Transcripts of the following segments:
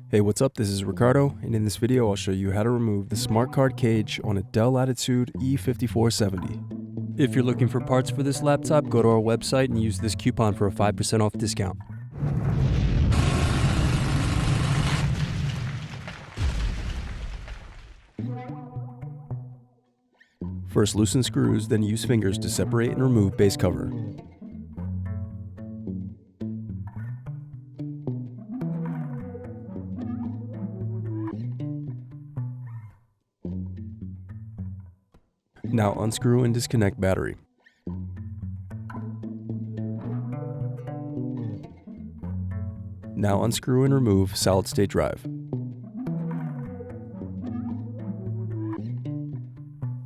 Hey, what's up? This is Ricardo, and in this video I'll show you how to remove the smart card cage on a Dell Latitude E5470. If you're looking for parts for this laptop, go to our website and use this coupon for a 5% off discount. First loosen screws, then use fingers to separate and remove base cover. Now unscrew and disconnect battery. Now unscrew and remove solid-state drive.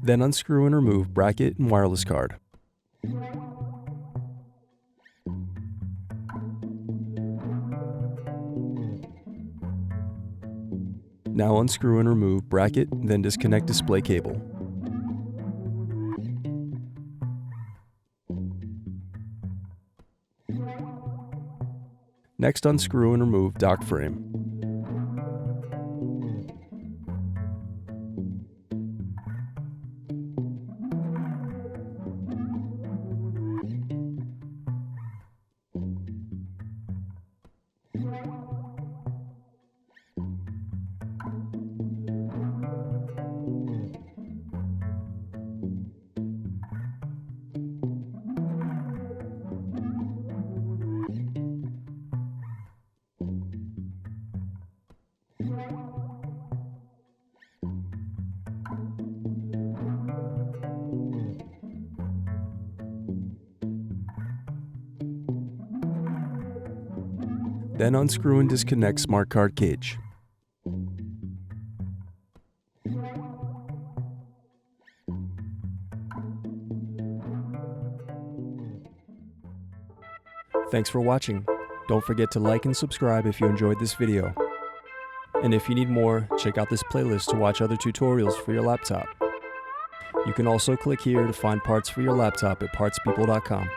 Then unscrew and remove bracket and wireless card. Now unscrew and remove bracket, then disconnect display cable. Next, unscrew and remove dock frame. Then unscrew and disconnect smart card cage. Thanks for watching. Don't forget to like and subscribe if you enjoyed this video. And if you need more, check out this playlist to watch other tutorials for your laptop. You can also click here to find parts for your laptop at partspeople.com.